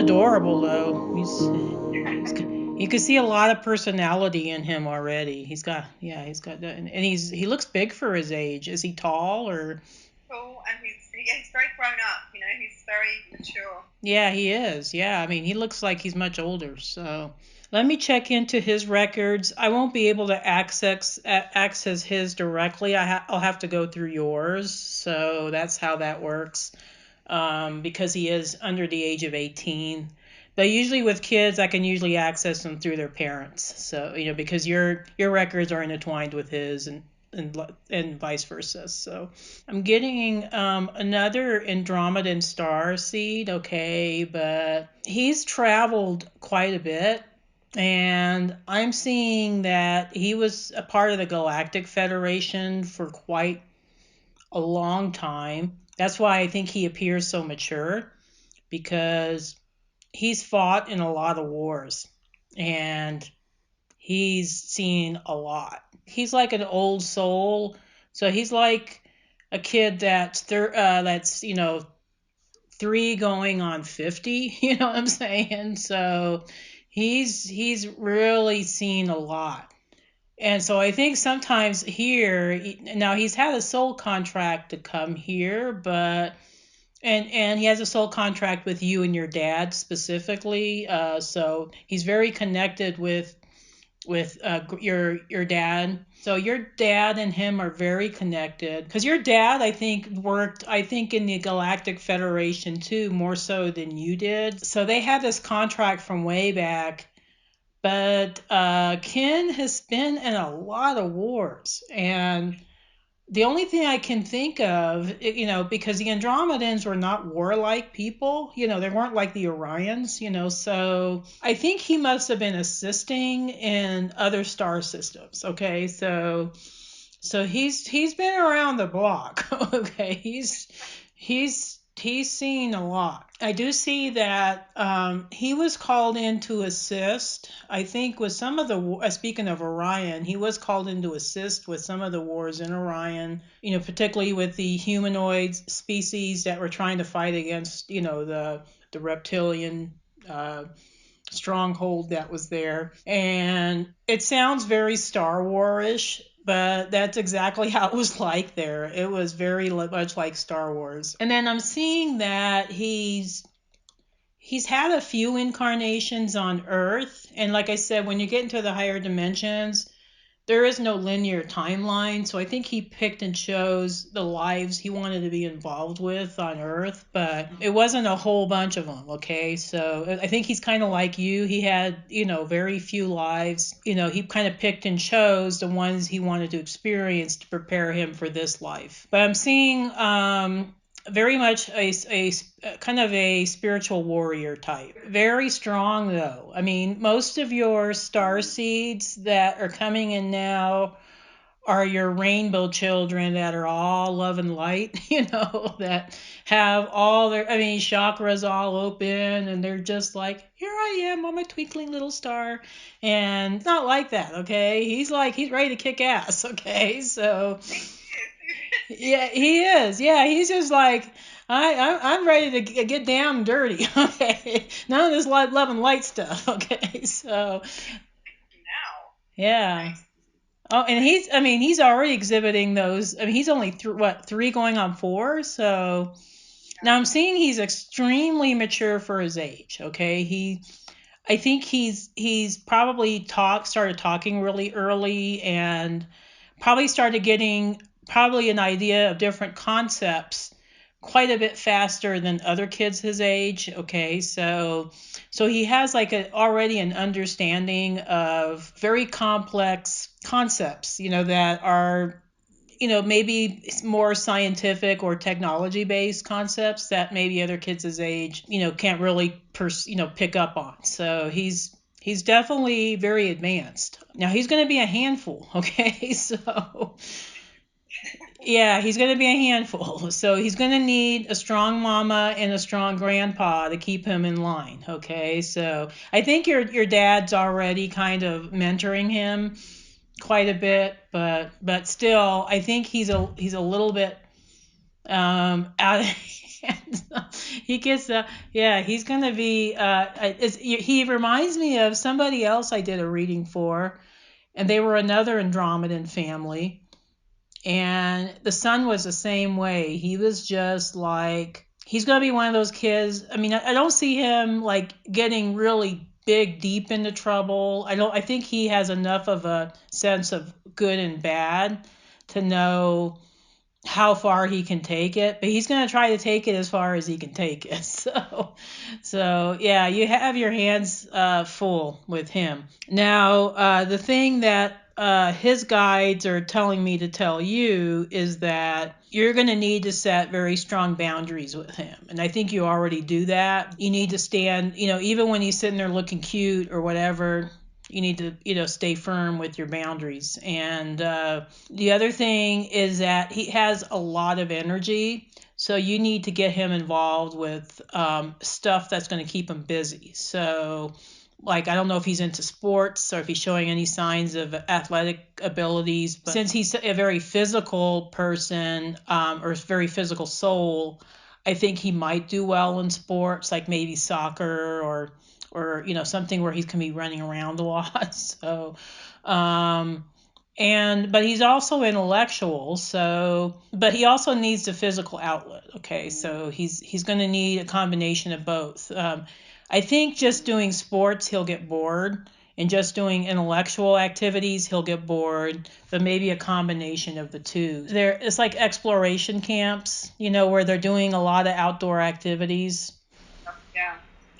adorable though. You can see a lot of personality in him already. He's got that, and he looks big for his age. Is he tall or? Tall, and he's very grown up. He's very mature. Yeah, he is. Yeah, I mean, he looks like he's much older. So let me check into his records. I won't be able to access his directly. I'll have to go through yours. So that's how that works. Because he is under the age of 18. But usually with kids, I can usually access them through their parents. So because your records are intertwined with his, and vice versa. So I'm getting another Andromedan star seed, okay, but he's traveled quite a bit. And I'm seeing that he was a part of the Galactic Federation for quite a long time. That's why I think he appears so mature, because he's fought in a lot of wars and he's seen a lot. He's like an old soul. So he's like a kid that's 3 going on 50, you know what I'm saying? So he's really seen a lot. And so I think sometimes here, now he's had a soul contract to come here, but and he has a soul contract with you and your dad specifically. So he's very connected with your dad. So your dad and him are very connected, because your dad, I think, worked, I think, in the Galactic Federation too, more so than you did. So they had this contract from way back. But Ken has been in a lot of wars, and the only thing I can think of, because the Andromedans were not warlike people, they weren't like the Orions, so I think he must have been assisting in other star systems. Okay, so he's been around the block. Okay, he's seen a lot. I do see that he was called in to assist, I think, with some of the, speaking of Orion, he was called in to assist with some of the wars in Orion, particularly with the humanoid species that were trying to fight against, the reptilian stronghold that was there. And it sounds very Star Wars-ish, but that's exactly how it was like there. It was very much like Star Wars. And then I'm seeing that he's had a few incarnations on Earth. And like I said, when you get into the higher dimensions, there is no linear timeline, so I think he picked and chose the lives he wanted to be involved with on Earth, but it wasn't a whole bunch of them, okay? So I think he's kind of like you. He had, very few lives. He kind of picked and chose the ones he wanted to experience to prepare him for this life. But I'm seeing very much a kind of a spiritual warrior type. Very strong though. I mean, most of your star seeds that are coming in now are your rainbow children that are all love and light, that have all their, chakras all open, and they're just like, here I am, I'm a twinkling little star. And it's not like that, okay? He's ready to kick ass, okay? So yeah, he is. Yeah, he's just like, I'm ready to get down and dirty. Okay, none of this love and light stuff. Okay, so Now. yeah. Nice. Oh, and he's already exhibiting those. I mean, he's only 3 going on 4. So now I'm seeing he's extremely mature for his age. Okay, I think he's probably started talking really early, and probably started getting probably an idea of different concepts quite a bit faster than other kids his age. Okay, so he has like already an understanding of very complex concepts, that are, maybe more scientific or technology based concepts that maybe other kids his age, can't really pick up on. So he's definitely very advanced. Now he's going to be a handful. Okay, so yeah, he's going to be a handful. So he's going to need a strong mama and a strong grandpa to keep him in line. Okay, so I think your dad's already kind of mentoring him quite a bit, but still, I think he's a little bit out. He gets yeah, he's gonna be he reminds me of somebody else I did a reading for, and they were another Andromedan family, and the son was the same way. He was just like, he's gonna be one of those kids. I mean, I don't see him like getting really big deep into trouble. I think he has enough of a sense of good and bad to know how far he can take it, but he's going to try to take it as far as he can take it. So yeah, you have your hands full with him. Now, the thing that his guides are telling me to tell you is that you're going to need to set very strong boundaries with him. And I think you already do that. You need to stand, even when he's sitting there looking cute or whatever, you need to, stay firm with your boundaries. And the other thing is that he has a lot of energy. So you need to get him involved with stuff that's going to keep him busy. So, like, I don't know if he's into sports or if he's showing any signs of athletic abilities, but since he's a very physical person or a very physical soul, I think he might do well in sports, like maybe soccer or something where he's going to be running around a lot. So but he's also intellectual, but he also needs the physical outlet. Okay, so he's going to need a combination of both. I think just doing sports he'll get bored, and just doing intellectual activities he'll get bored, but maybe a combination of the two. It's like exploration camps, where they're doing a lot of outdoor activities. Yeah.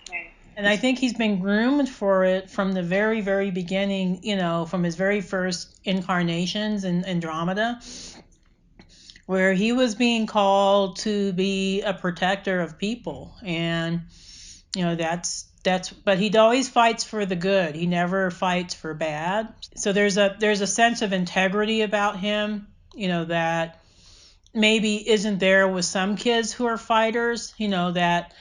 Okay. And I think he's been groomed for it from the very, very beginning, from his very first incarnations in Andromeda, where he was being called to be a protector of people. And, but he always fights for the good. He never fights for bad. So there's a sense of integrity about him, that maybe isn't there with some kids who are fighters, that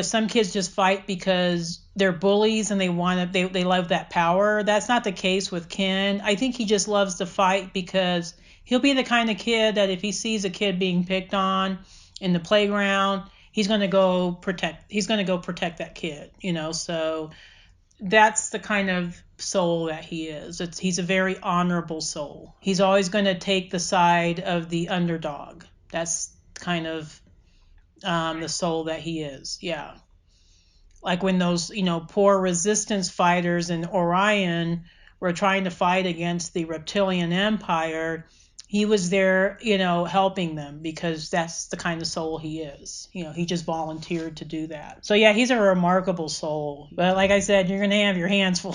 some kids just fight because they're bullies and they love that power. That's not the case with Ken. I think he just loves to fight because he'll be the kind of kid that if he sees a kid being picked on in the playground, he's going to go protect that kid, so that's the kind of soul that he is. He's a very honorable soul. He's always going to take the side of the underdog. That's kind of the soul that he is. Yeah. Like when those, poor resistance fighters in Orion were trying to fight against the reptilian empire, he was there, helping them because that's the kind of soul he is. He just volunteered to do that. So yeah, he's a remarkable soul. But like I said, you're going to have your hands full.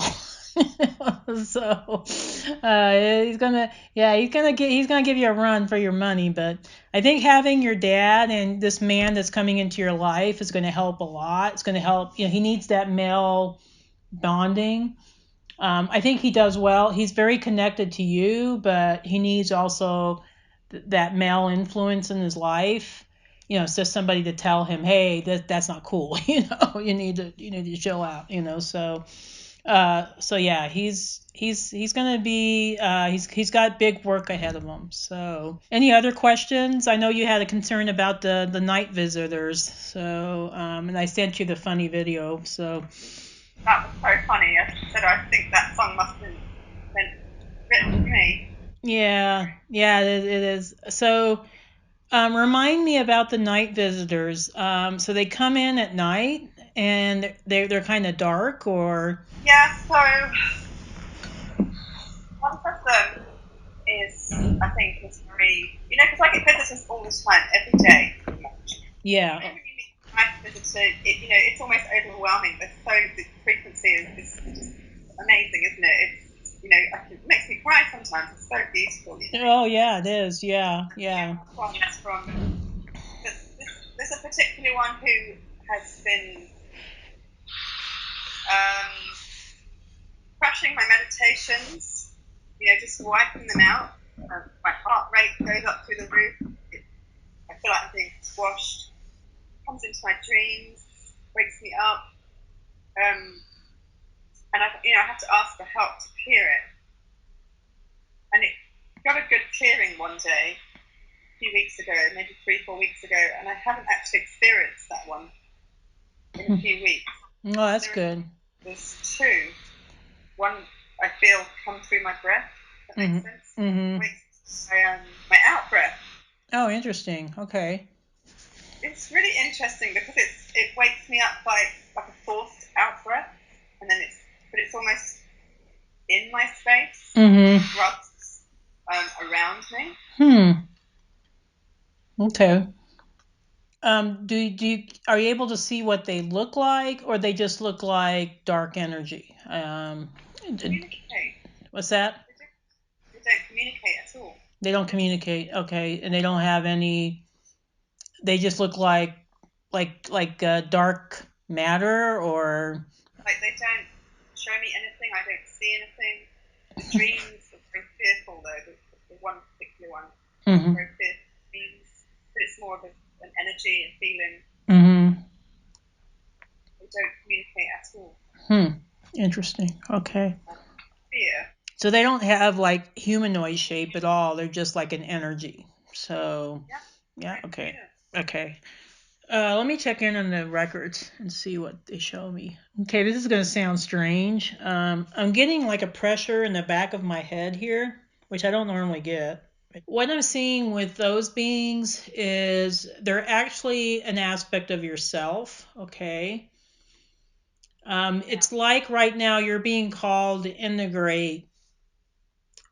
So he's gonna give you a run for your money. But I think having your dad and this man that's coming into your life is going to help a lot. It's going to help. He needs that male bonding. I think he does well. He's very connected to you, but he needs also that male influence in his life. So somebody to tell him, hey, that's not cool. You need to chill out. So yeah, he's gonna be he's got big work ahead of him. So any other questions? I know you had a concern about the night visitors. So and I sent you the funny video. So That was so funny. As I said, I think that song must have been written for me. yeah, it is. So remind me about the night visitors. So they come in at night and they're kind of dark, or Yeah, so one of them is, I think, is very, because I get visitors all the time, every day, pretty much. yeah. When you meet a nice visitor, it's almost overwhelming. The frequency is just amazing, isn't it? It makes me cry sometimes. It's so beautiful. Oh yeah, it is. Yeah. There's a particular one who has been um, crashing my meditations, just wiping them out. My heart rate goes up through the roof. I feel like I'm being squashed. Comes into my dreams, wakes me up, and I have to ask for help to clear it. And it got a good clearing one day, few weeks ago, maybe 3-4 weeks ago, and I haven't actually experienced that one in a few weeks. Oh, that's There, good. there's two. One I feel come through my breath. That makes sense. Mm-hmm. My out breath. Oh, interesting. Okay. It's really interesting because it wakes me up by like a forced out breath, and then it's almost in my space Mm-hmm. rather around me. Okay. Are you able to see what they look like, or they just look like dark energy? Communicate. What's that? They don't communicate at all. They don't communicate. Okay, and they don't have any. They just look like dark matter, or. Like they don't show me anything. I don't see anything. The dreams are very fearful though. The one particular one, Mm-hmm. very fearful dreams, but it's more of an energy and feeling. Mm-hmm. They don't communicate at all. Interesting. Okay. Fear. So they don't have like humanoid shape at all. They're just like an energy. So, Yeah. yeah. Right. Okay. Yeah. Okay. Let me check in on the records and see what they show me. Okay, this is going to sound strange. I'm getting like a pressure in the back of my head here, which I don't normally get. What I'm seeing with those beings is they're actually an aspect of yourself. Okay. It's like right now you're being called to integrate.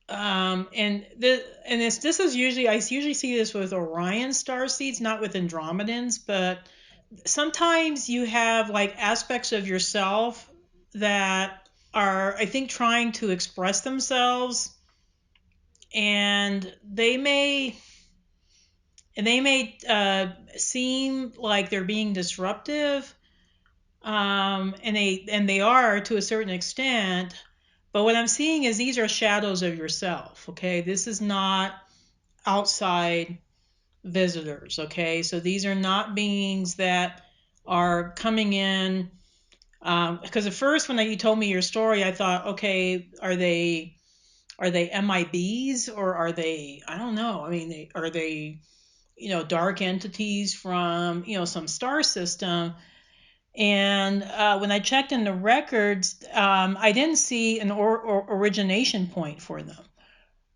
This is usually I usually see this with Orion star seeds, not with Andromedans, but sometimes you have like aspects of yourself that are, I think, trying to express themselves, and they may seem like they're being disruptive, and they are to a certain extent. But what I'm seeing is these are shadows of yourself. Okay, this is not outside visitors. Okay, so these are not beings that are coming in. Because at first, when you told me your story, I thought, okay, are they MIBs, or are they? I don't know. I mean, are they dark entities from some star system? And when I checked in the records, I didn't see an origination point for them.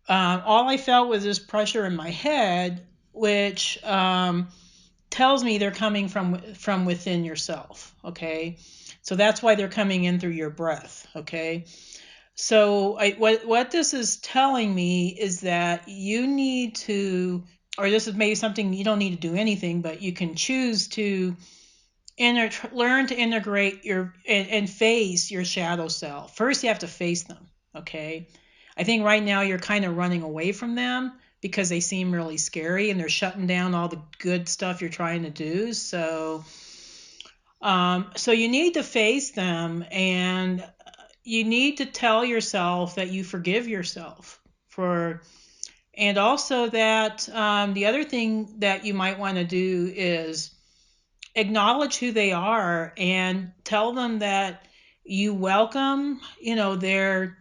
All I felt was this pressure in my head, which tells me they're coming from within yourself. Okay, so that's why they're coming in through your breath. Okay, so what this is telling me is that you need to, or this is maybe something you don't need to do anything, but you can choose to learn to integrate and face your shadow self. First, you have to face them. Okay, I think right now you're kind of running away from them because they seem really scary and they're shutting down all the good stuff you're trying to do. So you need to face them, and you need to tell yourself that you forgive yourself for, and also that the other thing that you might want to do is acknowledge who they are and tell them that you welcome, their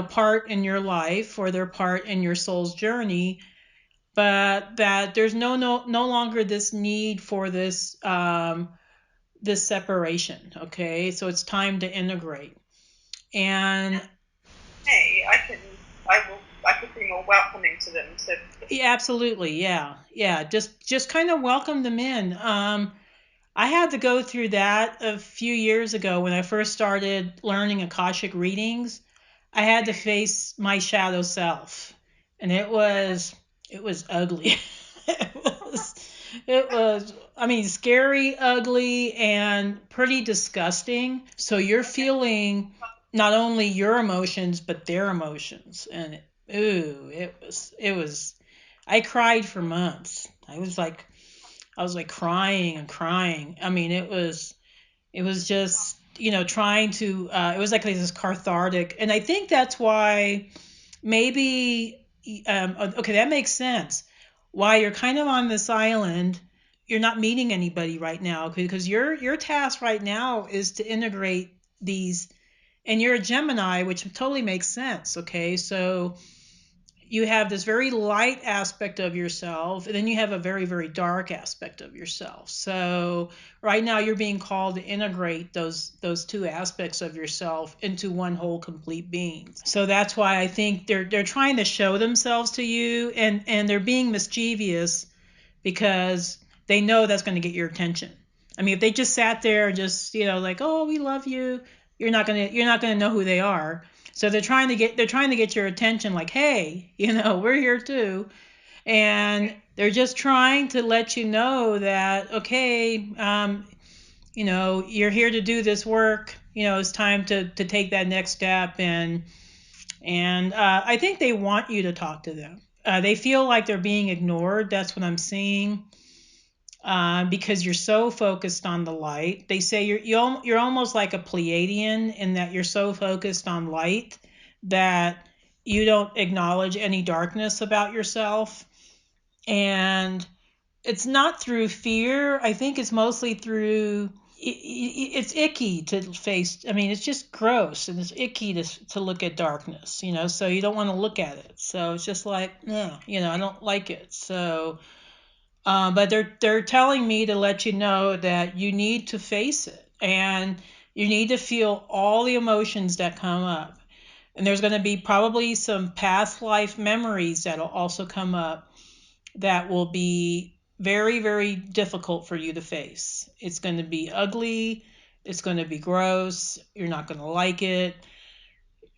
part in your life, or their part in your soul's journey, but that there's no longer this need for this separation. Okay, so it's time to integrate. And Hey, I could be more welcoming to them. yeah, absolutely, yeah, just kind of welcome them in. I had to go through that a few years ago when I first started learning Akashic readings. I had to face my shadow self, and it was ugly. it was I mean, scary, ugly, and pretty disgusting. So you're feeling not only your emotions but their emotions, and it was I cried for months. I was like crying and crying. I mean, it was just trying to. It was like this cathartic, and I think that's why maybe. Okay, that makes sense. Why you're kind of on this island, you're not meeting anybody right now, because your task right now is to integrate these, and you're a Gemini, which totally makes sense. Okay, so you have this very light aspect of yourself, and then you have a very, very dark aspect of yourself. So right now you're being called to integrate those two aspects of yourself into one whole complete being. So that's why I think they're trying to show themselves to you, and they're being mischievous because they know that's going to get your attention. I mean, if they just sat there and just, like, oh, we love you, you're not gonna know who they are. So they're trying to get your attention, like, hey, we're here too, and they're just trying to let you know that, okay, you're here to do this work. It's time to take that next step, and I think they want you to talk to them. They feel like they're being ignored. That's what I'm seeing. Because you're so focused on the light. They say you're almost like a Pleiadian in that you're so focused on light that you don't acknowledge any darkness about yourself. And it's not through fear. I think it's mostly through it's icky to face. I mean, it's just gross and it's icky to look at darkness, so you don't want to look at it. So it's just like, no, I don't like it. So but they're telling me to let you know that you need to face it, and you need to feel all the emotions that come up. And there's going to be probably some past life memories that'll also come up that will be very, very difficult for you to face. It's going to be ugly. It's going to be gross. You're not going to like it.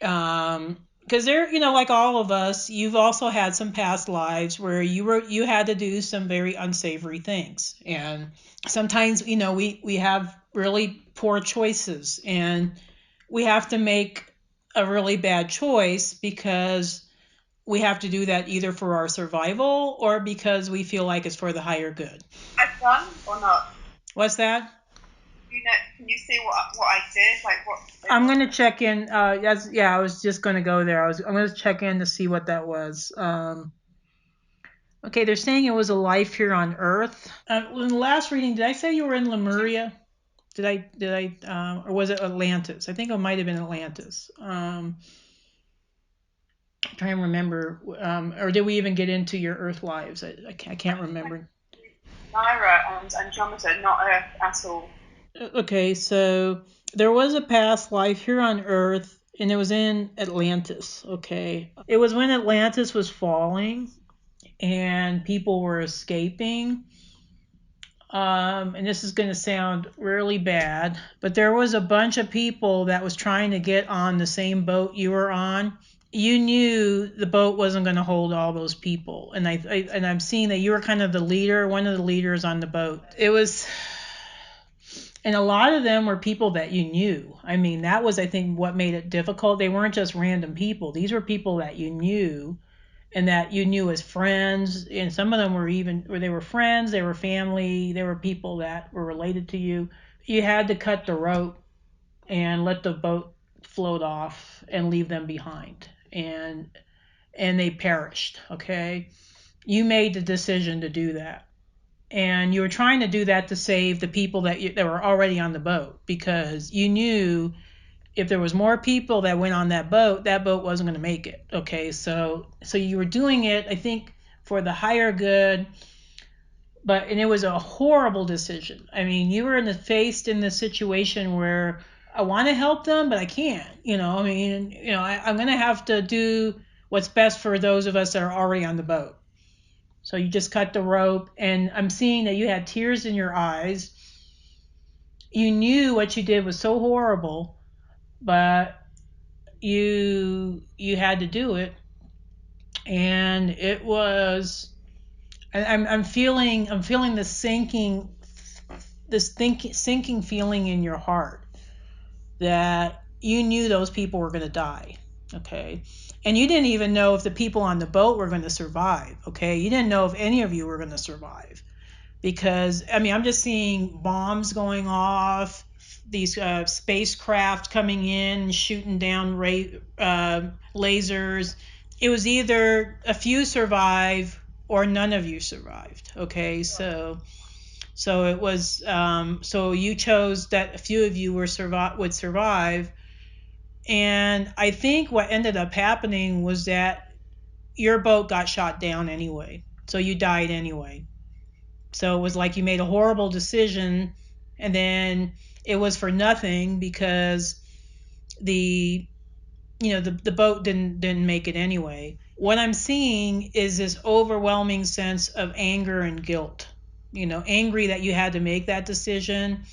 Because they're, like all of us, you've also had some past lives where you had to do some very unsavory things, and sometimes we have really poor choices, and we have to make a really bad choice because we have to do that either for our survival or because we feel like it's for the higher good. I've done or not? What's that? Can you see what I did? Like what? I'm gonna check in. I was just gonna go there. I'm gonna check in to see what that was. Okay, they're saying it was a life here on Earth. In the last reading, did I say you were in Lemuria? Or was it Atlantis? I think it might have been Atlantis. I'm trying to remember. Or did we even get into your Earth lives? I can't remember. Lyra and Andromeda, not Earth at all. Okay, so there was a past life here on Earth, and it was in Atlantis. Okay, it was when Atlantis was falling, and people were escaping. And this is going to sound really bad, but there was a bunch of people that was trying to get on the same boat you were on. You knew the boat wasn't going to hold all those people, and I'm seeing that you were kind of the leader, one of the leaders on the boat. It was, and a lot of them were people that you knew. I mean, that was, I think, what made it difficult. They weren't just random people. These were people that you knew and that you knew as friends, and some of them they were friends, they were family, they were people that were related to you. You had to cut the rope and let the boat float off and leave them behind, and they perished. Okay, you made the decision to do that, and you were trying to do that to save the people that were already on the boat, because you knew if there was more people that went on that boat wasn't going to make it. Okay, so you were doing it, I think, for the higher good, and it was a horrible decision. I mean, you were faced in this situation where I want to help them, but I can't. I mean, I'm going to have to do what's best for those of us that are already on the boat. So you just cut the rope, and I'm seeing that you had tears in your eyes. You knew what you did was so horrible, but you had to do it, and it was. I'm feeling sinking feeling in your heart that you knew those people were going to die. Okay, and you didn't even know if the people on the boat were going to survive. Okay, you didn't know if any of you were going to survive, because I mean, I'm just seeing bombs going off, these spacecraft coming in, shooting down lasers. It was either a few survive or none of you survived. Okay, so it was so you chose that a few of you would survive, and I think what ended up happening was that your boat got shot down anyway. So you died anyway. So it was like you made a horrible decision, and then it was for nothing because the the boat didn't make it anyway. What I'm seeing is this overwhelming sense of anger and guilt. Angry that you had to make that decision,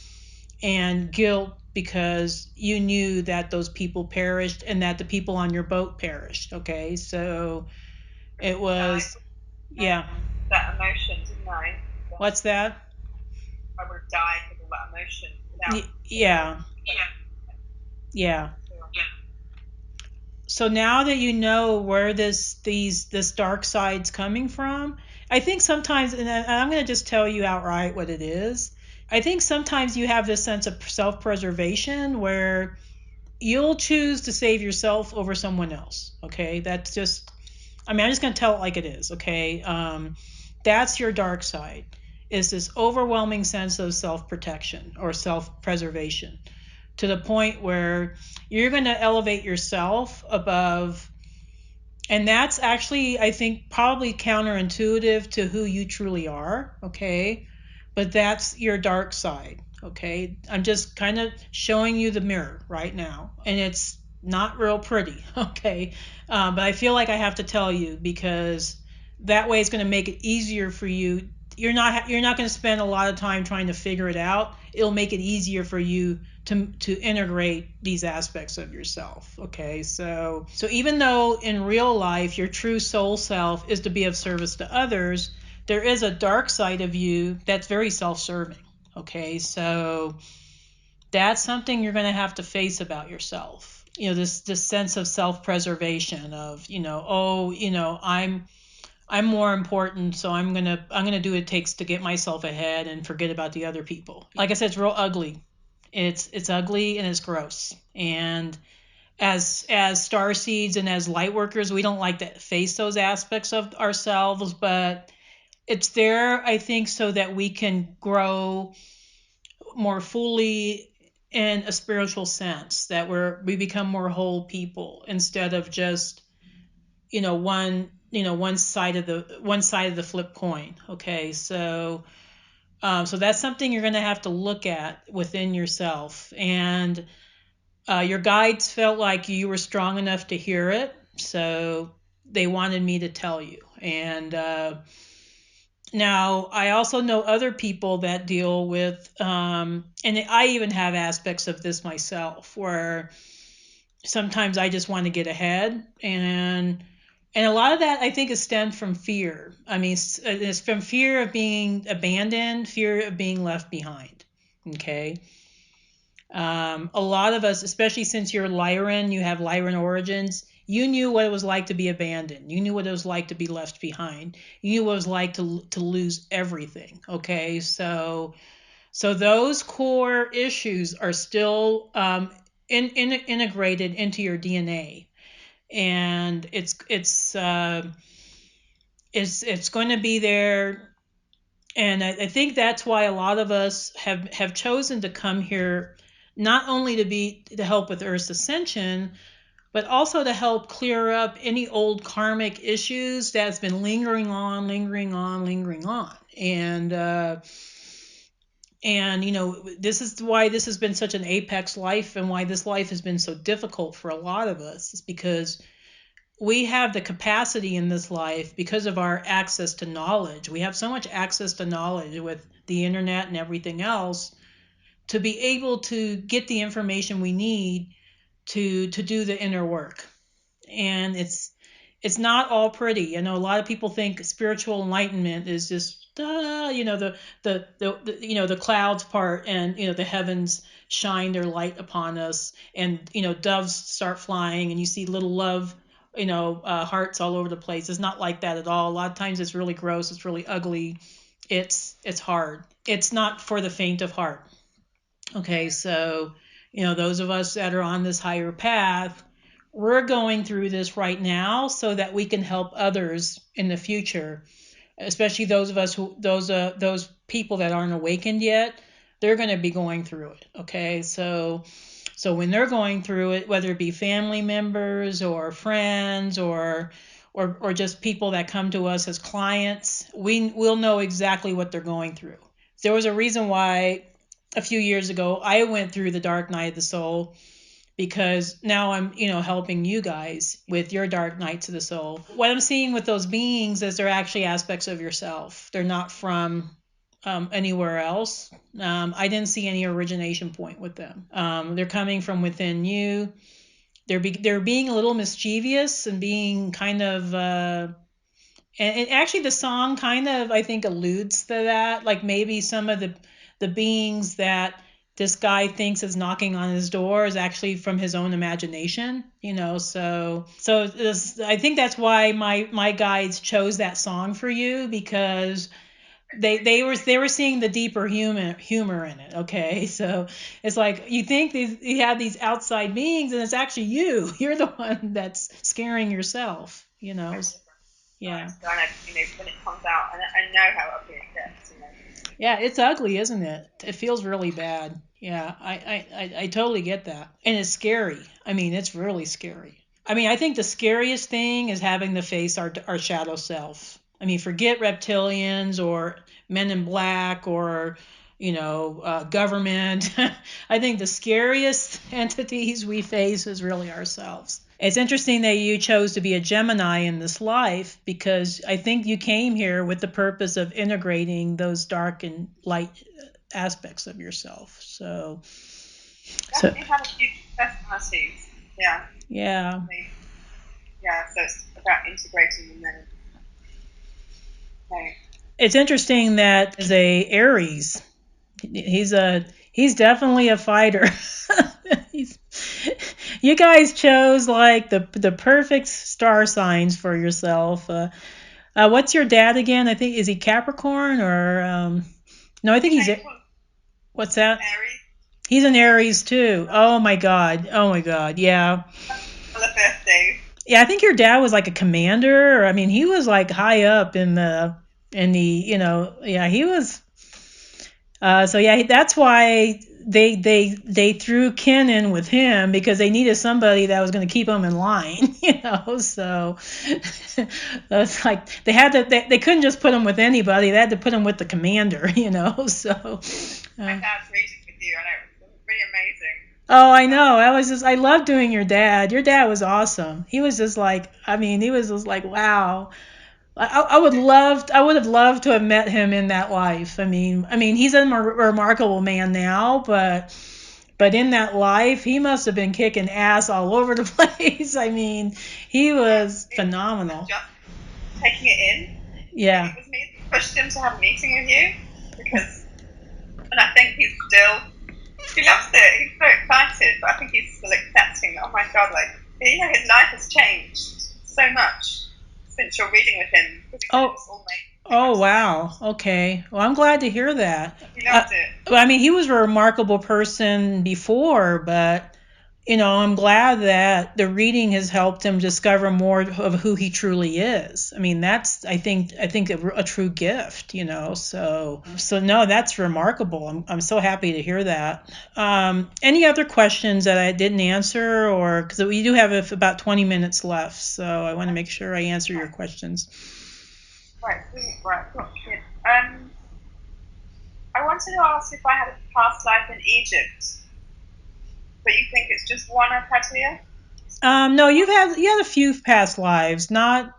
and guilt because you knew that those people perished and that the people on your boat perished. Okay, so it was, yeah. That emotion, didn't I? What's that? I would have died with all that emotion without. Yeah, yeah. So now that you know where this dark side's coming from, I think sometimes, and I'm going to just tell you outright what it is. I think sometimes you have this sense of self-preservation where you'll choose to save yourself over someone else. Okay, that's just, I mean, I'm just going to tell it like it is. Okay, that's your dark side. Is this overwhelming sense of self-protection or self-preservation, to the point where you're going to elevate yourself above. And that's actually, I think, probably counterintuitive to who you truly are. Okay. But that's your dark side. Okay. I'm just kind of showing you the mirror right now. And it's not real pretty. Okay. But I feel like I have to tell you, because that way it's going to make it easier for you. You're not going to spend a lot of time trying to figure it out. It'll make it easier for you to integrate these aspects of yourself. Okay, so even though in real life your true soul self is to be of service to others, there is a dark side of you that's very self-serving. Okay, so that's something you're going to have to face about yourself. This sense of self-preservation of, oh, I'm more important, so I'm gonna do what it takes to get myself ahead and forget about the other people. Like I said, it's real ugly. It's ugly and it's gross. And as star seeds and as light workers, we don't like to face those aspects of ourselves, but it's there, I think, so that we can grow more fully in a spiritual sense, that we become more whole people instead of just one side of the flip coin. Okay, so that's something you're going to have to look at within yourself. And your guides felt like you were strong enough to hear it, so they wanted me to tell you. And now I also know other people that deal with, and I even have aspects of this myself, where sometimes I just want to get ahead, and a lot of that, I think, is stemmed from fear. I mean, it's from fear of being abandoned, fear of being left behind. Okay. A lot of us, especially since you're Lyran, you have Lyran origins, you knew what it was like to be abandoned. You knew what it was like to be left behind. You knew what it was like to lose everything. Okay. So those core issues are still integrated into your DNA, and it's going to be there. And I think that's why a lot of us have chosen to come here, not only to help with Earth's ascension, but also to help clear up any old karmic issues that's been lingering on, lingering on, lingering on. And this is why this has been such an apex life, and why this life has been so difficult for a lot of us, is because we have the capacity in this life, because of our access to knowledge. We have so much access to knowledge with the internet and everything else, to be able to get the information we need to do the inner work. And it's not all pretty. I know a lot of people think spiritual enlightenment is just the clouds part, and the heavens shine their light upon us, and doves start flying and you see little love hearts all over the place. It's not like that at all. A lot of times it's really gross, it's really ugly, it's hard. It's not for the faint of heart. Okay, so those of us that are on this higher path, we're going through this right now so that we can help others in the future, especially those of us those people that aren't awakened yet. They're going to be going through it. Okay, so when they're going through it, whether it be family members or friends, or or just people that come to us as clients, we'll know exactly what they're going through. There was a reason why a few years ago I went through the dark night of the soul, because now I'm, helping you guys with your dark nights of the soul. What I'm seeing with those beings is they're actually aspects of yourself. They're not from anywhere else. I didn't see any origination point with them. They're coming from within you. They're being a little mischievous and being kind of and actually the song kind of, I think, alludes to that. Like maybe some of the beings that this guy thinks is knocking on his door is actually from his own imagination, so I think that's why my guides chose that song for you, because they were seeing the deeper humor in it. Okay, so it's like you think you have these outside beings, and it's actually you're the one that's scaring yourself. Yeah. So I know, when it comes out, and I know how ugly it gets. Yeah, it's ugly, isn't it? It feels really bad. Yeah, I totally get that. And it's scary. I mean, it's really scary. I mean, I think the scariest thing is having to face our shadow self. I mean, forget reptilians or men in black or, government. I think the scariest entities we face is really ourselves. It's interesting that you chose to be a Gemini in this life, because I think you came here with the purpose of integrating those dark and light aspects of yourself. Definitely have a few personalities. Yeah. Yeah. Yeah, so it's about integrating them then. Okay. It's interesting that as a Aries, he's definitely a fighter. he's, you guys chose like the perfect star signs for yourself. What's your dad again? I think, is he Capricorn or no? I think he's what's that? Aries. He's an Aries too. Oh my god. Oh my god. Yeah. On the birthday. Yeah, I think your dad was like a commander. I mean, he was like high up in yeah, he was. So yeah, that's why they threw Ken in with him, because they needed somebody that was going to keep him in line, So it's like they couldn't just put him with anybody. They had to put him with the commander, So My dad's reading with you, and it was really amazing. Oh, I know. I love doing your dad. Your dad was awesome. He was just like, I mean, he was just like, wow. I would have loved to have met him in that life. I mean, he's a remarkable man now, but in that life, he must have been kicking ass all over the place. I mean, he was phenomenal. Just taking it in. Yeah. It was me that pushed him to have a meeting with you, and I think he loves it. He's so excited, but I think he's still accepting that, oh my god, like, his life has changed so much since you're reading with him. Oh, wow. Okay. Well, I'm glad to hear that. He loved it. I mean, he was a remarkable person before, but I'm glad that the reading has helped him discover more of who he truly is. I mean, that's, I think a true gift, So no, that's remarkable. I'm so happy to hear that. Any other questions that I didn't answer, or because we do have about 20 minutes left, so I want to make sure I answer your questions. Right. I wanted to ask if I had a past life in Egypt. But you think it's just one I've had here? No, you had a few past lives, not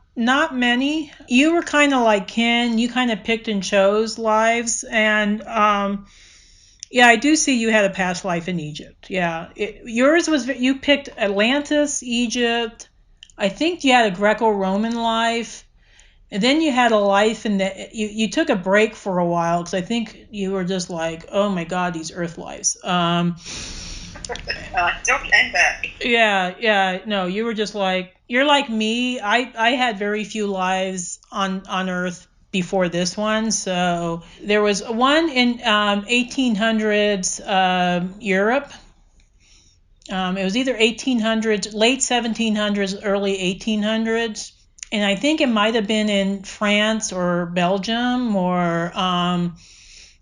many. You were kind of like Ken. You kind of picked and chose lives, and yeah, I do see you had a past life in Egypt. Yeah, yours was, you picked Atlantis, Egypt. I think you had a Greco-Roman life, and then you had a life in you took a break for a while, because I think you were just like, oh my god, these Earth lives. Still came back. Yeah. No, you were just like, you're like me. I had very few lives on Earth before this one. So there was one in 1800s Europe. It was either 1800s, late 1700s, early 1800s. And I think it might have been in France or Belgium, or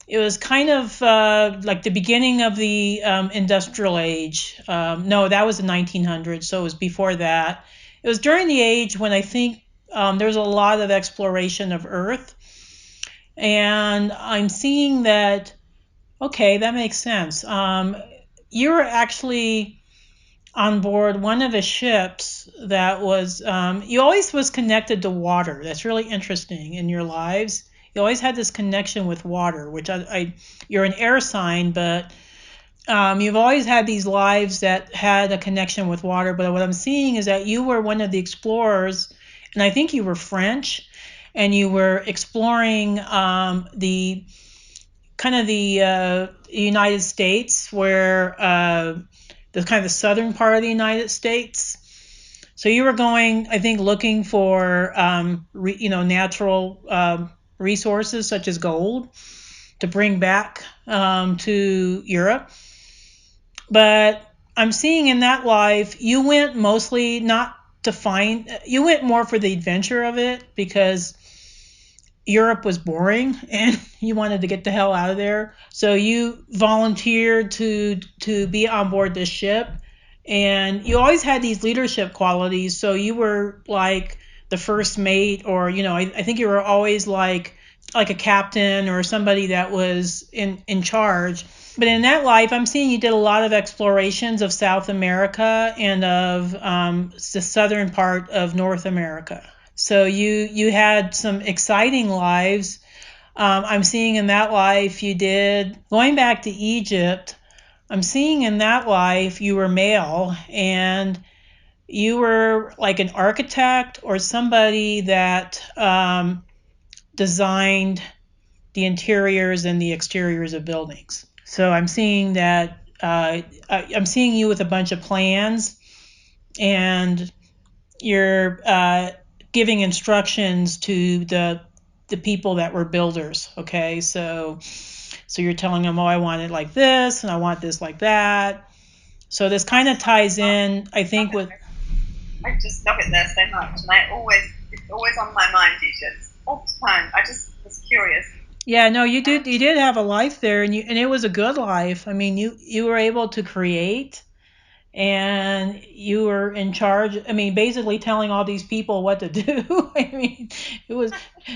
it was kind of like the beginning of the industrial age. No, that was the 1900s, so it was before that. It was during the age when I think There's a lot of exploration of Earth, and I'm seeing that. Okay, that makes sense. You were actually on board one of the ships that was. You always was connected to water. That's really interesting in your lives. You always had this connection with water, which you're an air sign, but you've always had these lives that had a connection with water. But what I'm seeing is that you were one of the explorers, and I think you were French, and you were exploring the kind of the United States, where the kind of the southern part of the United States. So you were going, I think, looking for natural resources such as gold to bring back to Europe. But I'm seeing in that life, you went mostly not to find, you went more for the adventure of it because Europe was boring and you wanted to get the hell out of there. So you volunteered to be on board this ship, and you always had these leadership qualities. So you were like the first mate, or I think you were always like a captain or somebody that was in charge. But in that life, I'm seeing you did a lot of explorations of South America and of the southern part of North America. So you had some exciting lives. I'm seeing in that life you did going back to Egypt. I'm seeing in that life you were male, and you were like an architect or somebody that designed the interiors and the exteriors of buildings. So I'm seeing that I'm seeing you with a bunch of plans, and you're giving instructions to the people that were builders. Okay, so you're telling them, oh, I want it like this, and I want this like that. So this kind of ties in, I think, with. I just love it there so much, and it's always on my mind, Egypt, all the time. I just was curious. Yeah, no, you did have a life there, and it was a good life. I mean, you were able to create, and you were in charge. I mean, basically telling all these people what to do. I mean, it was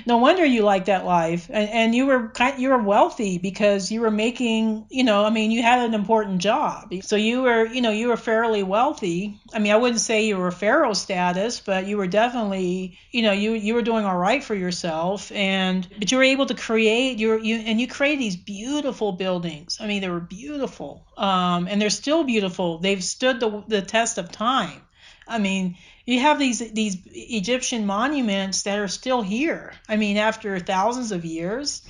no wonder you liked that life, and you were wealthy because you were making, I mean, you had an important job, so you were fairly wealthy. I mean, I wouldn't say you were pharaoh status, but you were definitely, you were doing all right for yourself, but you were able to create you created these beautiful buildings. I mean, they were beautiful, and they're still beautiful. They've stood the test of time. I mean, you have these Egyptian monuments that are still here. I mean, after thousands of years.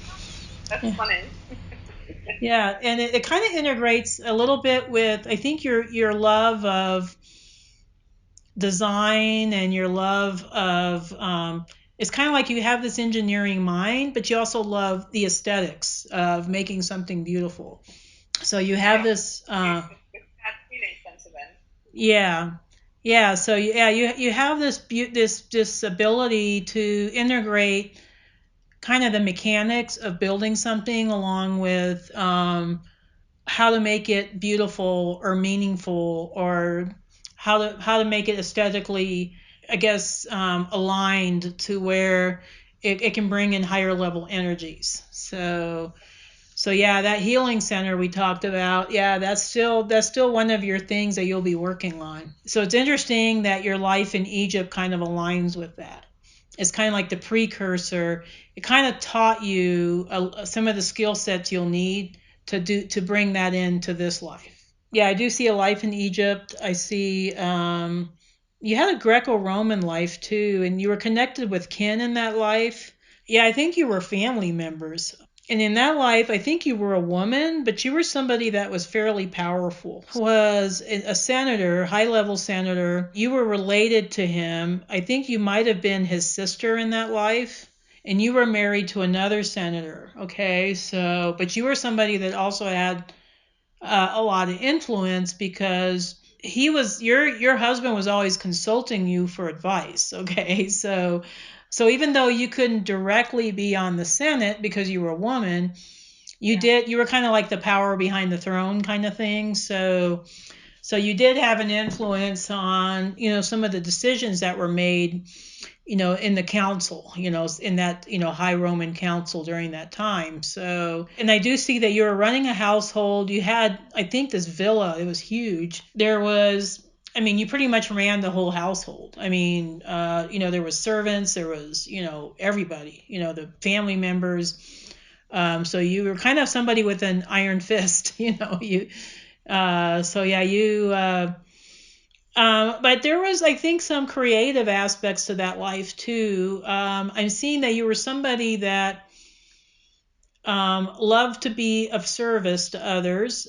That's Yeah. funny. Yeah, and it kind of integrates a little bit with, I think, your love of design and your love of it's kind of like you have this engineering mind, but you also love the aesthetics of making something beautiful. So you have Yeah. this Had feeling sense of it. yeah. Yeah, so yeah, you have this ability to integrate kind of the mechanics of building something along with how to make it beautiful or meaningful, or how to make it aesthetically, I guess, aligned to where it can bring in higher level energies. So yeah, that healing center we talked about, yeah, that's still one of your things that you'll be working on. So it's interesting that your life in Egypt kind of aligns with that. It's kind of like the precursor. It kind of taught you some of the skill sets you'll need to bring that into this life. Yeah, I do see a life in Egypt. I see you had a Greco-Roman life too, and you were connected with kin in that life. Yeah, I think you were family members. And in that life, I think you were a woman, but you were somebody that was fairly powerful. Was a senator, high level senator. You were related to him. I think you might have been his sister in that life. And you were married to another senator. Okay, but you were somebody that also had a lot of influence because your husband was always consulting you for advice. Okay, so even though you couldn't directly be on the Senate because you were a woman, you were kind of like the power behind the throne kind of thing. So you did have an influence on some of the decisions that were made in the council, in that, high Roman council during that time. So, and I do see that you were running a household. You had, I think, this villa. It was huge. There was, I mean, you pretty much ran the whole household. I mean, there was servants, there was, everybody, the family members. So you were kind of somebody with an iron fist, so yeah, but there was, I think, some creative aspects to that life too. I'm seeing that you were somebody that loved to be of service to others.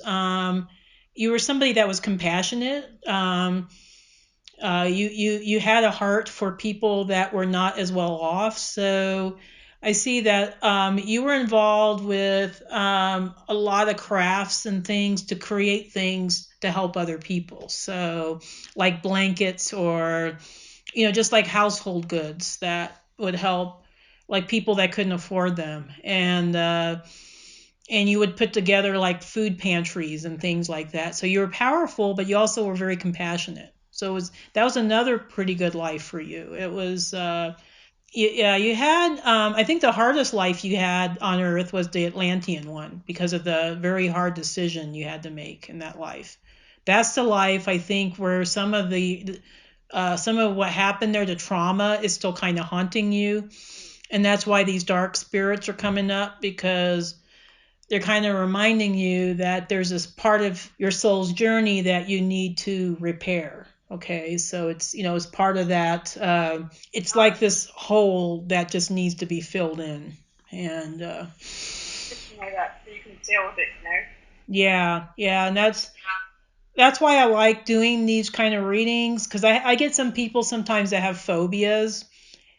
You were somebody that was compassionate. You had a heart for people that were not as well off. So I see that you were involved with a lot of crafts and things to create things to help other people. So like blankets, or just like household goods that would help like people that couldn't afford them. And you would put together like food pantries and things like that. So you were powerful, but you also were very compassionate. So that was another pretty good life for you. It was yeah, you had I think the hardest life you had on Earth was the Atlantean one, because of the very hard decision you had to make in that life. That's the life, I think, where some of what happened there, the trauma, is still kind of haunting you. And that's why these dark spirits are coming up, because they're kind of reminding you that there's this part of your soul's journey that you need to repair. Okay, so it's part of that. It's like this hole that just needs to be filled in. And Good to know that, so you can deal with it. yeah, and that's why I like doing these kind of readings, because I get some people sometimes that have phobias.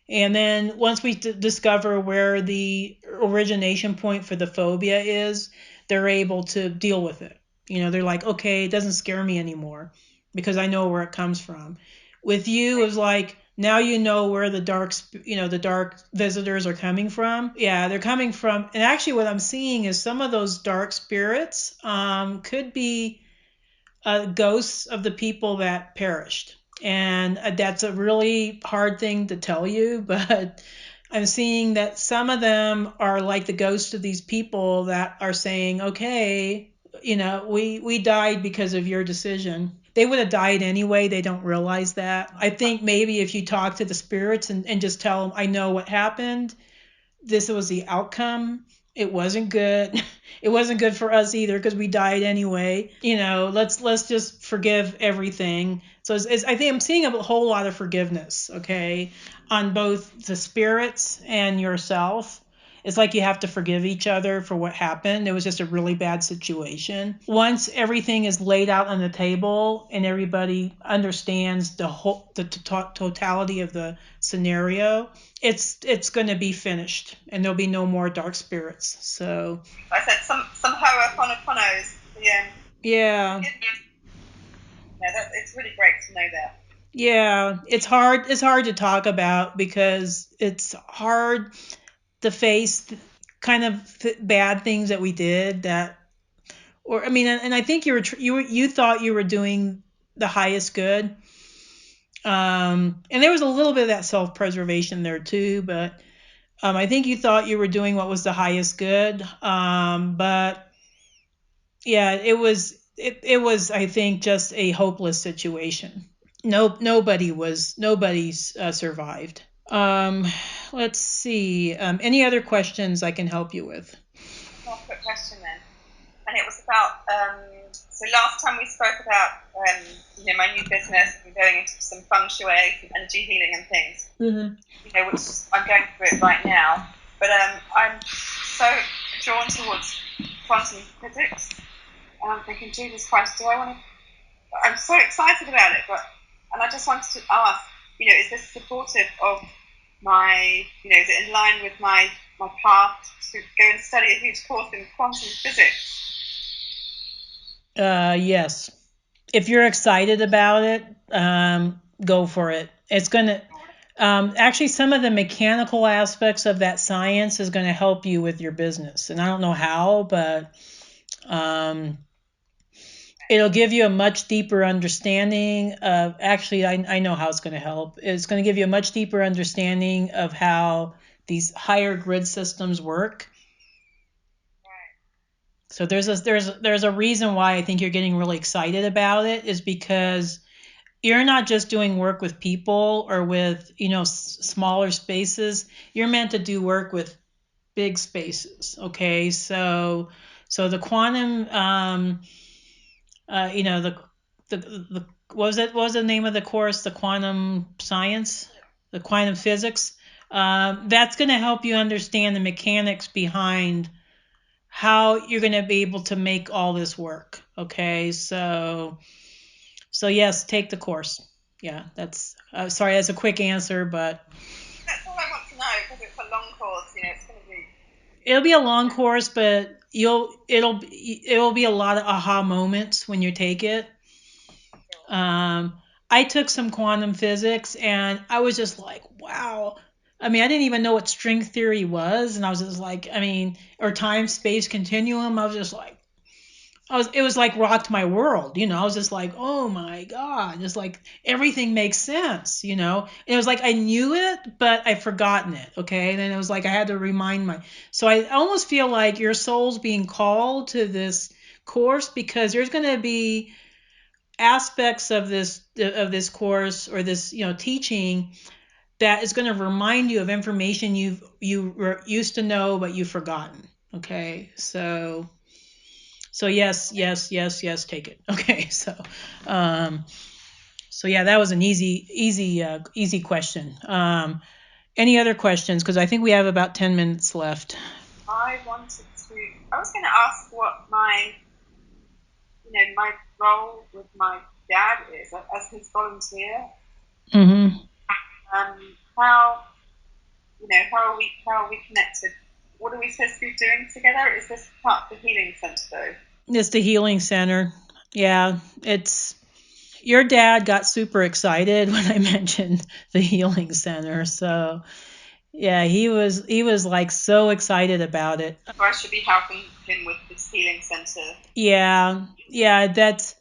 And then once we discover where the origination point for the phobia is, they're able to deal with it. They're like, okay, it doesn't scare me anymore because I know where it comes from. With you, it was like, now you know where the dark visitors are coming from. Yeah, they're coming from, and actually, what I'm seeing is some of those dark spirits could be ghosts of the people that perished. And that's a really hard thing to tell you, but I'm seeing that some of them are like the ghosts of these people that are saying, okay, we died because of your decision. They would have died anyway. They don't realize that. I think maybe if you talk to the spirits and just tell them, I know what happened, this was the outcome. It wasn't good. It wasn't good for us either because we died anyway. Let's just forgive everything. So I think I'm seeing a whole lot of forgiveness, okay, on both the spirits and yourself. It's like you have to forgive each other for what happened. It was just a really bad situation. Once everything is laid out on the table and everybody understands the totality of the scenario, it's going to be finished, and there'll be no more dark spirits. So I said some ho'oponoponos. yeah, Yeah, it's really great to know that. yeah, it's hard to talk about because it's hard to face kind of bad things that we did, that, or I mean, and I think you thought you were doing the highest good. And there was a little bit of that self-preservation there too, but I think you thought you were doing what was the highest good. But yeah, it was, I think, just a hopeless situation. Nobody's survived. Um, let's see. Any other questions I can help you with? One quick question then, and it was about. So last time we spoke about my new business and going into some feng shui, some energy healing and things. Mm-hmm. Which I'm going through it right now. But I'm so drawn towards quantum physics, and I'm thinking, Jesus Christ, do I want to? I'm so excited about it, and I just wanted to ask, is this supportive of my, is it in line with my path to go and study a huge course in quantum physics? Yes. If you're excited about it, go for it. It's gonna actually, some of the mechanical aspects of that science is going to help you with your business, and I don't know how, but um, It'll give you a much deeper understanding of, actually, I know how it's going to help. It's going to give you a much deeper understanding of how these higher grid systems work. So there's a reason why I think you're getting really excited about it, is because you're not just doing work with people or with, smaller spaces. You're meant to do work with big spaces. Okay, so the quantum, the what was the name of the course? The quantum science, the quantum physics. That's going to help you understand the mechanics behind how you're going to be able to make all this work. Okay, so yes, take the course. Yeah, that's sorry, that's a quick answer, but that's all I want to know, because it's a long course. It's going to be. it'll be a long course, but it'll be a lot of aha moments when you take it. I took some quantum physics and I was just like, wow. I mean, I didn't even know what string theory was, and I was just like, or time space continuum. I was just like, it was like rocked my world. I was just like, oh my God, it's like everything makes sense. And it was like I knew it, but I'd forgotten it. Okay, and then it was like I had to remind so I almost feel like your soul's being called to this course, because there's going to be aspects of this course, or this teaching, that is going to remind you of information you used to know but you've forgotten. Okay, so yes, yes, yes, yes, take it. Okay, um so yeah, that was an easy question. Any other questions, because I think we have about 10 minutes left. I was going to ask what my role with my dad is as his volunteer. Mm-hmm. How how are we connected? What are we supposed to be doing together? Is this part of the healing center though? It's the healing center. Yeah, it's your dad got super excited when I mentioned the healing center. So yeah, he was like so excited about it. So I should be helping him with this healing center. Yeah, that's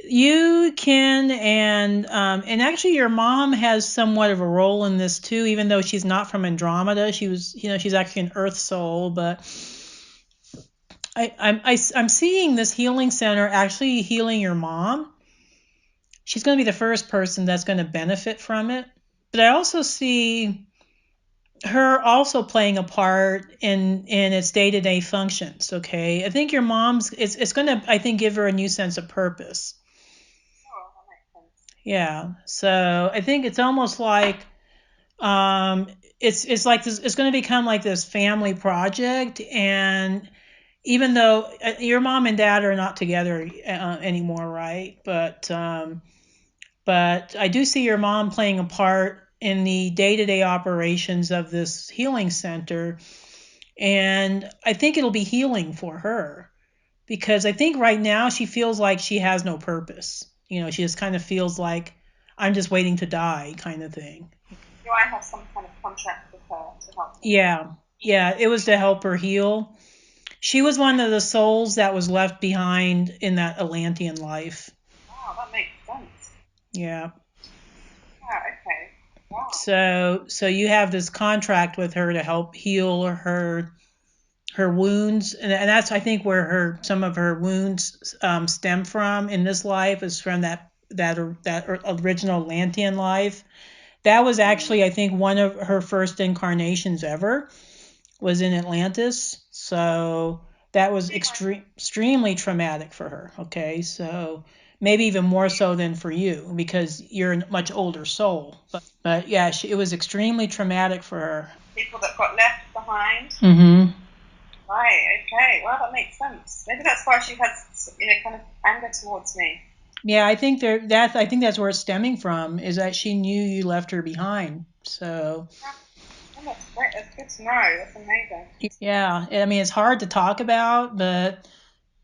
you can, and actually your mom has somewhat of a role in this too, even though she's not from Andromeda. She's actually an Earth soul, but I'm seeing this healing center actually healing your mom. She's going to be the first person that's going to benefit from it. But I also see her also playing a part in its day-to-day functions. Okay, I think your mom's it's going to, I think, give her a new sense of purpose. Oh, that makes sense. Yeah, so I think it's almost like um it's like this, it's going to become like this family project. And even though your mom and dad are not together anymore, right? But I do see your mom playing a part in the day-to-day operations of this healing center. And I think it'll be healing for her, because I think right now she feels like she has no purpose. She just kind of feels like, I'm just waiting to die, kind of thing. Do I have some kind of contract with her to help her? Yeah, it was to help her heal. She was one of the souls that was left behind in that Atlantean life. Wow, that makes sense. Yeah. Yeah, okay. Wow. So you have this contract with her to help heal her wounds, and that's, I think, where some of her wounds stem from in this life, is from that original Atlantean life. That was actually, I think, one of her first incarnations ever was in Atlantis. So that was extremely traumatic for her. Okay, so maybe even more so than for you, because you're a much older soul. But yeah, it was extremely traumatic for her. People that got left behind. Mm-hmm. Right, okay. Well, that makes sense. Maybe that's why she has, kind of anger towards me. Yeah, I think that's where it's stemming from, is that she knew you left her behind. So Oh, that's great. That's good to know. That's amazing. yeah, I mean, it's hard to talk about, but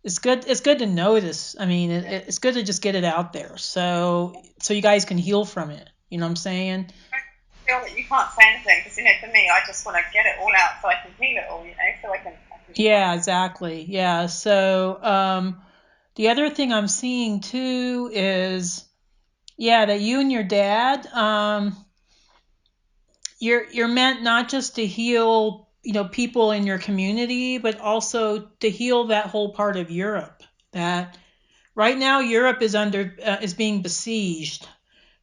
it's good. It's good to notice. I mean, it's good to just get it out there, so you guys can heal from it. You know what I'm saying? I feel that you can't say anything because, for me, I just want to get it all out so I can heal it all, so I can. Yeah, exactly. Yeah. So The other thing I'm seeing too is, yeah, that you and your dad, you're meant not just to heal, people in your community, but also to heal that whole part of Europe. That right now Europe is being besieged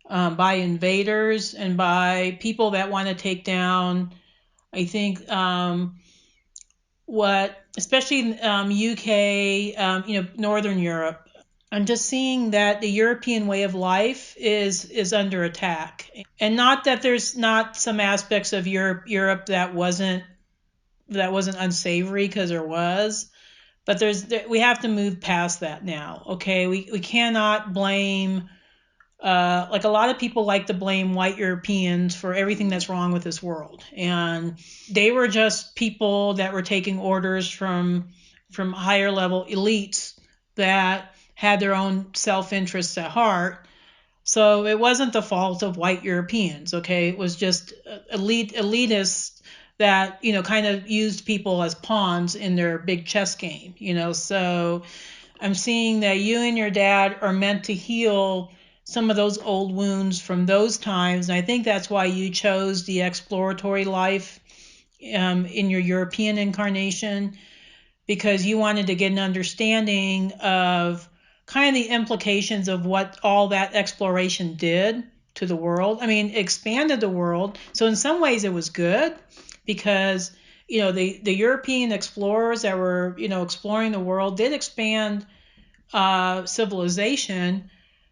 by invaders and by people that want to take down. I think especially UK, Northern Europe. I'm just seeing that the European way of life is under attack, and not that there's not some aspects of Europe that wasn't unsavory, because there was, but we have to move past that now. Okay, we cannot blame. Like a lot of people like to blame white Europeans for everything that's wrong with this world, and they were just people that were taking orders from higher level elites that had their own self interests at heart. So it wasn't the fault of white Europeans. Okay, it was just elitists that kind of used people as pawns in their big chess game. So I'm seeing that you and your dad are meant to heal some of those old wounds from those times. And I think that's why you chose the exploratory life in your European incarnation, because you wanted to get an understanding of kind of the implications of what all that exploration did to the world. I mean, it expanded the world. So in some ways it was good, because the European explorers that were exploring the world did expand civilization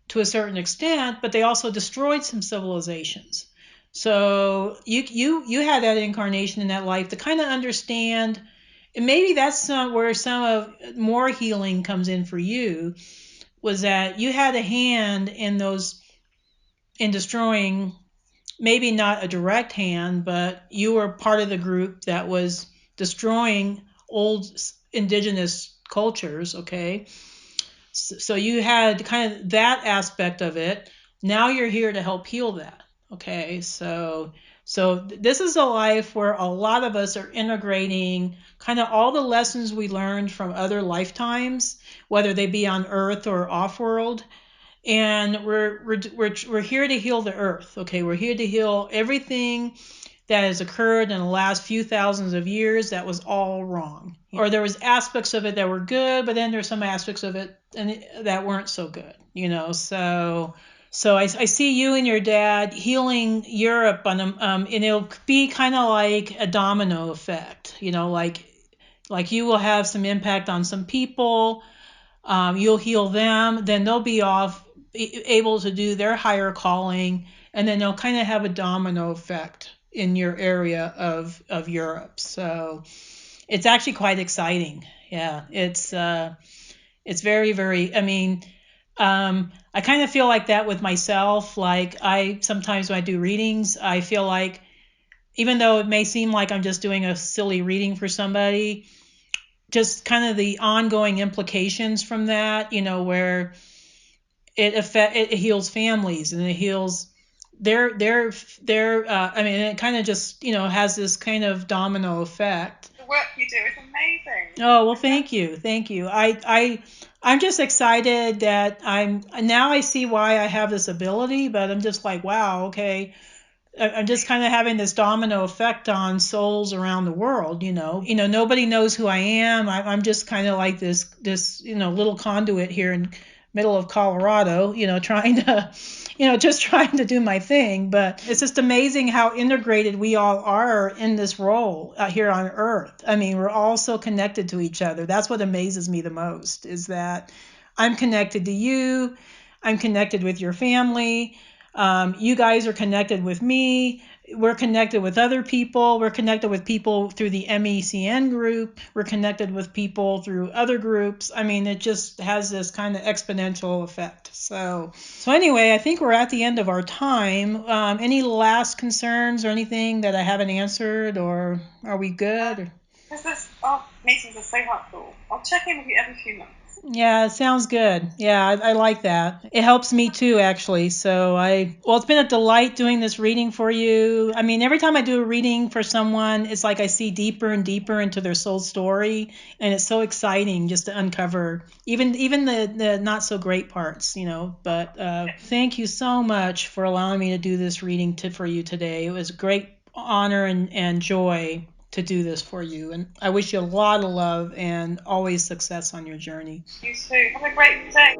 to a certain extent, but they also destroyed some civilizations. So you had that incarnation in that life to kind of understand, and maybe that's where some of more healing comes in for you, was that you had a hand in destroying, maybe not a direct hand, but you were part of the group that was destroying old indigenous cultures. Okay, so you had kind of that aspect of it. Now you're here to help heal that. Okay, so this is a life where a lot of us are integrating kind of all the lessons we learned from other lifetimes, whether they be on Earth or off world, and we're here to heal the Earth. Okay, we're here to heal everything that has occurred in the last few thousands of years that was all wrong. Or there was aspects of it that were good, but then there's some aspects of it that weren't so good. So I see you and your dad healing Europe and it'll be kind of like a domino effect. Like you will have some impact on some people. You'll heal them, then they'll be off, able to do their higher calling, and then they'll kind of have a domino effect in your area of Europe. So it's actually quite exciting. Yeah, it's very, very. I mean, I kind of feel like that with myself. Like I sometimes when I do readings, I feel like, even though it may seem like I'm just doing a silly reading for somebody, just kind of the ongoing implications from that, where it heals families, and it heals their I mean, it kind of just has this kind of domino effect. The work you do is amazing. Oh, well, thank you. I'm just excited that I see why I have this ability, but I'm just like, wow, okay. I'm just kind of having this domino effect on souls around the world. Nobody knows who I am. I'm just kind of like this little conduit here in middle of Colorado, trying to, just trying to do my thing. But it's just amazing how integrated we all are in this role here on Earth. I mean, we're all so connected to each other. That's what amazes me the most, is that I'm connected to you. I'm connected with your family. You guys are connected with me. We're connected with other people. We're connected with people through the MECN group. We're connected with people through other groups. I mean, it just has this kind of exponential effect. So anyway, I think we're at the end of our time. Any last concerns or anything that I haven't answered, or are we good? Because our meetings are so helpful. I'll check in with you every few months. Yeah, it sounds good. Yeah, I like that. It helps me too, actually. Well, it's been a delight doing this reading for you. I mean, every time I do a reading for someone, it's like I see deeper and deeper into their soul story, and it's so exciting just to uncover even the not so great parts, you know. But thank you so much for allowing me to do this reading for you today. It was a great honor and joy to do this for you. And I wish you a lot of love and always success on your journey. You too. Have a great day.